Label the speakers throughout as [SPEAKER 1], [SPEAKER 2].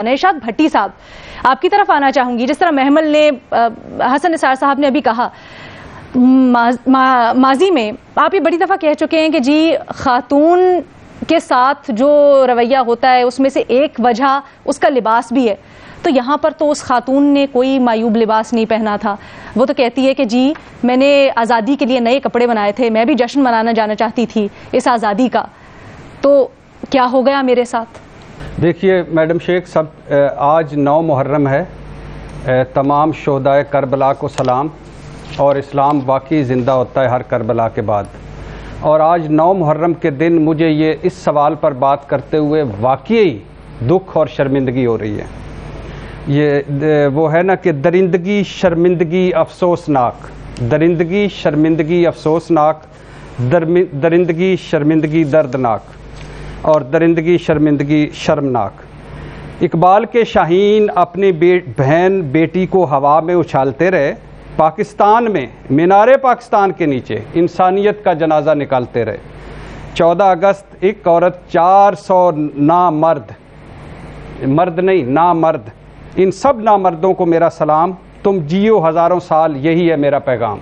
[SPEAKER 1] نشاد بھٹی صاحب آپ کی طرف آنا چاہوں گی. جس طرح محمل نے حسن نثار صاحب نے ابھی کہا, ماضی میں آپ یہ بڑی دفعہ کہہ چکے ہیں کہ جی خاتون کے ساتھ جو رویہ ہوتا ہے اس میں سے ایک وجہ اس کا لباس بھی ہے. تو یہاں پر تو اس خاتون نے کوئی معیوب لباس نہیں پہنا تھا. وہ تو کہتی ہے کہ جی میں نے آزادی کے لیے نئے کپڑے بنائے تھے, میں بھی جشن منانا جانا چاہتی تھی اس آزادی کا. تو کیا ہو گیا میرے ساتھ؟
[SPEAKER 2] دیکھیے میڈم شیخ صاحب, آج 9 محرم ہے. تمام شہدائے کربلا کو سلام, اور اسلام واقعی زندہ ہوتا ہے ہر کربلا کے بعد. اور آج 9 محرم کے دن مجھے یہ اس سوال پر بات کرتے ہوئے واقعی دکھ اور شرمندگی ہو رہی ہے. یہ وہ ہے نا کہ درندگی شرمندگی افسوسناک, درندگی شرمندگی افسوسناک, درندگی شرمندگی دردناک, اور درندگی شرمندگی شرمناک. اقبال کے شاہین اپنی بہن بیٹی کو ہوا میں اچھالتے رہے, پاکستان میں مینار پاکستان کے نیچے انسانیت کا جنازہ نکالتے رہے. 14 اگست ایک عورت 400 نامرد, مرد نہیں نامرد, ان سب نامردوں کو میرا سلام. تم جیو ہزاروں سال, یہی ہے میرا پیغام.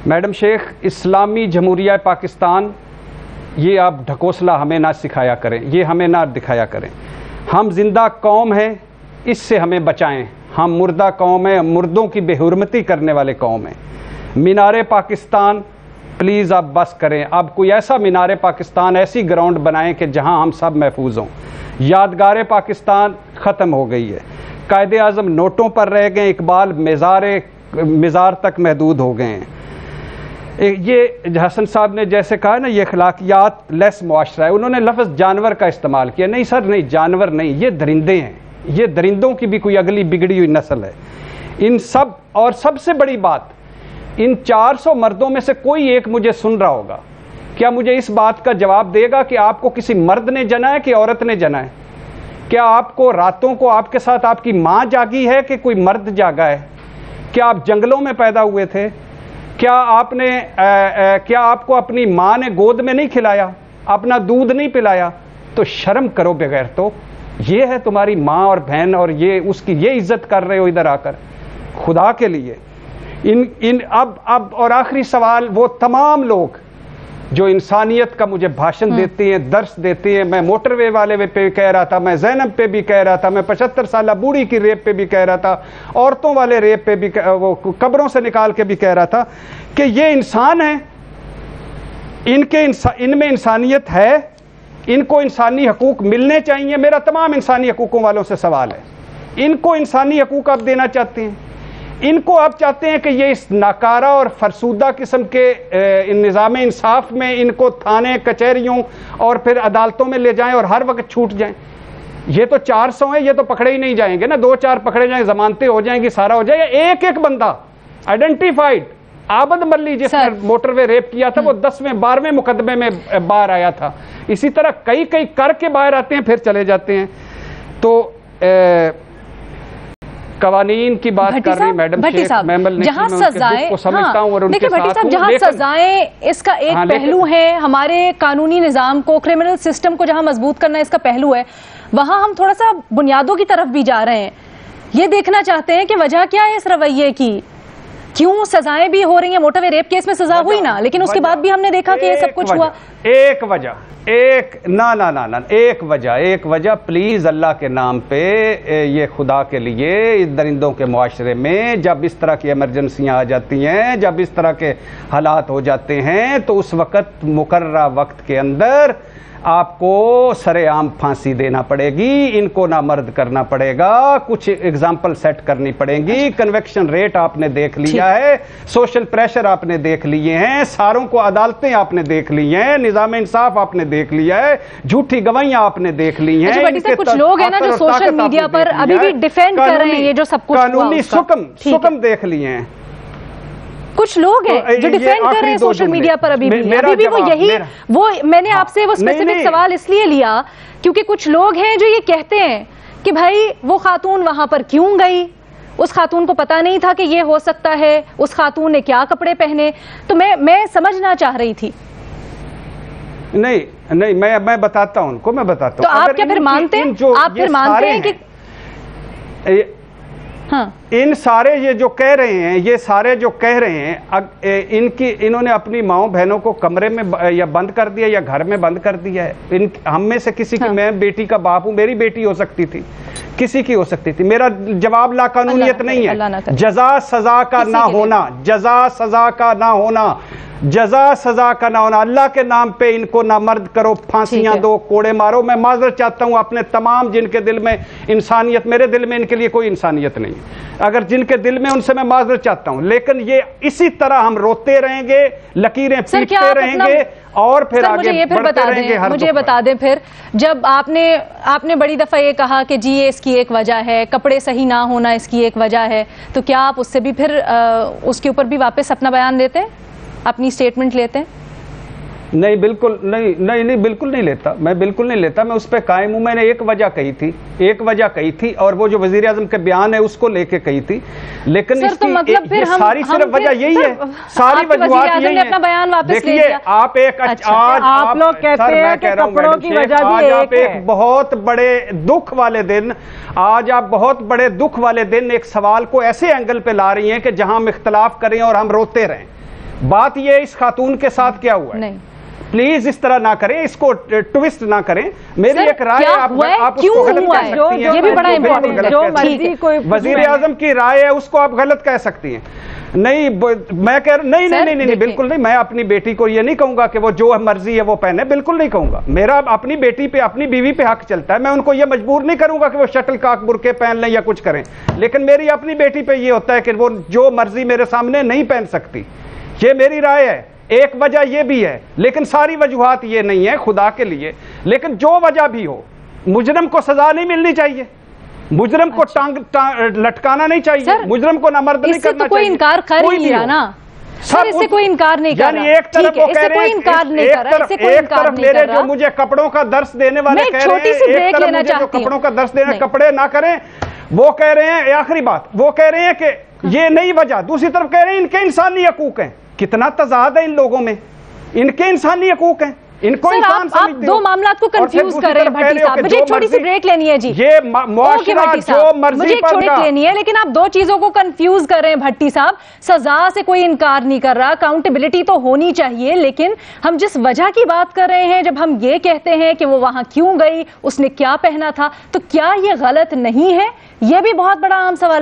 [SPEAKER 2] میڈم شیخ, اسلامی جمہوریہ پاکستان, یہ آپ ڈھکوسلہ ہمیں نہ سکھایا کریں, یہ ہمیں نہ دکھایا کریں. ہم زندہ قوم ہیں, اس سے ہمیں بچائیں. ہم مردہ قوم ہیں, مردوں کی بے حرمتی کرنے والے قوم ہیں. مینار پاکستان پلیز آپ بس کریں. اب کوئی ایسا مینار پاکستان, ایسی گراؤنڈ بنائیں کہ جہاں ہم سب محفوظ ہوں. یادگار پاکستان ختم ہو گئی ہے. قائد اعظم نوٹوں پر رہ گئے, اقبال مزار تک محدود ہو گئے ہیں. یہ حسن صاحب نے جیسے کہا نا, یہ اخلاقیات لیس معاشرہ ہے. انہوں نے لفظ جانور کا استعمال کیا. نہیں سر, نہیں, جانور نہیں, یہ درندے ہیں. یہ درندوں کی بھی کوئی اگلی بگڑی ہوئی نسل ہے. ان سب, اور سب سے بڑی بات, ان 400 مردوں میں سے کوئی ایک مجھے سن رہا ہوگا, کیا مجھے اس بات کا جواب دے گا کہ آپ کو کسی مرد نے جنا ہے کہ عورت نے جنا ہے؟ کیا آپ کو راتوں کو آپ کے ساتھ آپ کی ماں جاگی ہے کہ کوئی مرد جاگا ہے؟ کیا آپ جنگلوں میں پیدا ہوئے تھے؟ کیا آپ کو اپنی ماں نے گود میں نہیں کھلایا, اپنا دودھ نہیں پلایا؟ تو شرم کرو بغیر. تو یہ ہے تمہاری ماں اور بہن, اور یہ اس کی یہ عزت کر رہے ہو ادھر آ کر, خدا کے لیے. اب اور آخری سوال, وہ تمام لوگ جو انسانیت کا مجھے بھاشن دیتے ہیں, درس دیتے ہیں. میں موٹر وے والے پہ کہہ رہا تھا, میں زینب پہ بھی کہہ رہا تھا, میں 75 سالہ بوڑھی کی ریپ پہ بھی کہہ رہا تھا, عورتوں والے ریپ پہ بھی, وہ قبروں سے نکال کے بھی کہہ رہا تھا کہ یہ انسان ہیں, ان میں انسانیت ہے, ان کو انسانی حقوق ملنے چاہیے. میرا تمام انسانی حقوقوں والوں سے سوال ہے, ان کو انسانی حقوق آپ دینا چاہتے ہیں؟ ان کو آپ چاہتے ہیں کہ یہ اس ناکارہ اور فرسودہ قسم کے نظام انصاف میں ان کو تھانے کچہریوں اور پھر عدالتوں میں لے جائیں اور ہر وقت چھوٹ جائیں؟ یہ تو 400 ہیں, یہ تو پکڑے ہی نہیں جائیں گے نا. 2-4 پکڑے جائیں, ضمانتیں ہو جائیں گی, سارا ہو جائے گا. ایک بندہ آئیڈینٹیفائڈ, عابد ملی جس نے موٹر وے ریپ کیا تھا, وہ 10ویں 12ویں مقدمے میں باہر آیا تھا. اسی طرح کئی کر کے باہر آتے ہیں, پھر چلے جاتے ہیں. تو قوانین کی بات کر رہی میڈم شیخ,
[SPEAKER 1] جہاں سزائیں, دیکھیں بھٹی صاحب, جہاں سزائیں اس کا ایک پہلو ہے, ہمارے قانونی نظام کو, کرمنل سسٹم کو جہاں مضبوط کرنا اس کا پہلو ہے, وہاں ہم تھوڑا سا بنیادوں کی طرف بھی جا رہے ہیں. یہ دیکھنا چاہتے ہیں کہ وجہ کیا ہے اس رویے کی, کیوں سزائیں بھی ہو رہی ہیں. موٹر وے ریپ کیس میں سزا ہوئی نا, لیکن اس کے بعد بھی ہم نے دیکھا کہ یہ سب کچھ ہوا.
[SPEAKER 2] ایک وجہ پلیز اللہ کے نام پہ, یہ خدا کے لیے, درندوں کے معاشرے میں جب اس طرح کی ایمرجنسیاں آ جاتی ہیں, جب اس طرح کے حالات ہو جاتے ہیں, تو اس وقت مقررہ وقت کے اندر آپ کو سر عام پھانسی دینا پڑے گی. ان کو نامرد کرنا پڑے گا, کچھ اگزامپل سیٹ کرنی پڑیں گی. کنویکشن ریٹ آپ نے دیکھ لیا ہے, سوشل پریشر آپ نے دیکھ لیے ہیں, ساروں کو عدالتیں آپ نے دیکھ لی ہیں, نظام انصاف آپ نے دیکھ لیا ہے, جھوٹی گواہیاں آپ نے دیکھ لی ہیں.
[SPEAKER 1] کچھ لوگ ہیں نا جو سوشل میڈیا پر ابھی بھی ڈیفینڈ کر رہے ہیں یہ جو سب کچھ
[SPEAKER 2] قانونی سکم دیکھ لیے ہیں.
[SPEAKER 1] کچھ لوگ ہیں جو ڈیفینڈ کر رہے ہیں سوشل میڈیا پر ابھی بھی وہ میں نے آپ سے وہ اسپیسیفک سوال اس لیے لیا کیونکہ کچھ لوگ ہیں جو یہ کہتے ہیں کہ بھائی وہ خاتون وہاں پر کیوں گئی, اس خاتون کو پتا نہیں تھا کہ یہ ہو سکتا ہے, اس خاتون نے کیا کپڑے پہنے. تو میں سمجھنا چاہ رہی تھی
[SPEAKER 2] نہیں میں بتاتا ہوں ان کو، میں بتاتا ہوں.
[SPEAKER 1] تو آپ کیا پھر مانتے ہیں؟ آپ پھر مانتے ہیں کہ ہاں
[SPEAKER 2] ان سارے یہ جو کہہ رہے ہیں، یہ سارے جو کہہ رہے ہیں، انہوں نے اپنی ماؤں بہنوں کو کمرے میں یا بند کر دیا یا گھر میں بند کر دیا ہے. ہم میں سے کسی کی، میں بیٹی کا باپ ہوں، میری بیٹی ہو سکتی تھی، کسی کی ہو سکتی تھی. میرا جواب لا قانونیت نہیں ہے. جزا سزا کا نہ ہونا، جزا سزا کا نہ ہونا، جزا سزا کا نہ ہونا. اللہ کے نام پہ ان کو نامرد کرو، پھانسیاں دو، کوڑے مارو. میں معذرت چاہتا ہوں اپنے تمام جن کے دل میں انسانیت، میرے دل میں ان کے لیے کوئی انسانیت نہیں، اگر جن کے دل میں، ان سے میں معذرت چاہتا ہوں. لیکن یہ اسی طرح ہم روتے رہیں گے، لکیریں پیٹتے رہیں گے اور پھر آگے بڑھتے رہیں گے.
[SPEAKER 1] مجھے بتا دیں پھر، جب آپ نے بڑی دفعہ یہ کہا کہ جی یہ اس کی ایک وجہ ہے، کپڑے صحیح نہ ہونا اس کی ایک وجہ ہے، تو کیا آپ اس سے بھی پھر اس کے اوپر بھی واپس اپنا بیان دیتے ہیں، اپنی سٹیٹمنٹ لیتے ہیں؟
[SPEAKER 2] نہیں بالکل نہیں بالکل نہیں لیتا، میں بالکل نہیں لیتا. میں اس پہ قائم ہوں. میں نے ایک وجہ کہی تھی اور وہ جو وزیر اعظم کے بیان ہے اس کو لے کے کہی تھی. لیکن اس کی ساری صرف وجہ یہی ہے، ساری وجوہات یہی ہیں. دیکھیے آپ آپ لوگ کہتے ہیں کہ کپڑوں کی وجہ بھی ایک ہے. بہت بڑے دکھ والے دن، آج آپ بہت بڑے دکھ والے دن ایک سوال کو ایسے اینگل پہ لا رہی ہیں کہ جہاں ہم اختلاف کریں اور ہم روتے رہیں. بات یہ اس خاتون کے ساتھ کیا ہوا ہے، پلیز اس طرح نہ کریں، اس کو ٹویسٹ نہ کریں. میری ایک رائے آپ اس کو غلط کہہ سکتی ہیں،
[SPEAKER 1] یہ بھی بڑا امپورٹنٹ ہے.
[SPEAKER 2] وزیر اعظم کی رائے ہے، اس کو آپ غلط کہہ سکتی ہیں. نہیں میں کہہ رہا نہیں بالکل نہیں. میں اپنی بیٹی کو یہ نہیں کہوں گا کہ وہ جو مرضی ہے وہ پہنے، بالکل نہیں کہوں گا. میرا اپنی بیٹی پہ، اپنی بیوی پہ حق چلتا ہے. میں ان کو یہ مجبور نہیں کروں گا کہ وہ شٹل کاک برقعے پہن لیں یا کچھ کریں. لیکن میری اپنی بیٹی پہ یہ ہوتا ہے کہ وہ جو مرضی میرے سامنے نہیں پہن سکتی. یہ میری رائے ہے. ایک وجہ یہ بھی ہے، لیکن ساری وجوہات یہ نہیں ہے خدا کے لیے. لیکن جو وجہ بھی ہو، مجرم کو سزا نہیں ملنی چاہیے، مجرم کو لٹکانا نہیں چاہیے، مجرم کو نامرد نہیں کرنا چاہیے.
[SPEAKER 1] کوئی انکار کر ہی نہیں رہا نا سر، اس سے کوئی انکار نہیں کر رہا.
[SPEAKER 2] ایک طرف وہ کہہ رہے ہیں، ایک طرف میرے جو مجھے کپڑوں کا درس دینے والے کہہ رہے ہیں، ایک طرف مجھے جو کپڑوں کا درس دینے، کپڑے نہ کریں، وہ کہہ رہے ہیں. آخری بات، وہ کہہ رہے ہیں کہ یہ نئی وجہ. دوسری طرف کہہ رہے ہیں ان کے انسانی حقوق ہیں. کتنا تضاد ہے ان لوگوں میں، ان کے انسانی حقوق ہیں، ان کو انسان سمجھتے ہو.
[SPEAKER 1] آپ دو معاملات کو کنفیوز کر رہے ہیں بھٹی صاحب. مجھے ایک چھوٹی سی بریک لینی ہے جی.
[SPEAKER 2] یہ معاشرہ جو مرضی
[SPEAKER 1] مجھے ایک چھوٹی لینی ہے، لیکن آپ دو چیزوں کو کنفیوز کر رہے ہیں بھٹی صاحب. سزا سے کوئی انکار نہیں کر رہا، اکاؤنٹیبلٹی تو ہونی چاہیے، لیکن ہم جس وجہ کی بات کر رہے ہیں، جب ہم یہ کہتے ہیں کہ وہ وہاں کیوں گئی، اس نے کیا پہنا تھا، تو کیا یہ غلط نہیں ہے؟ یہ بھی بہت بڑا عام سوال ہے.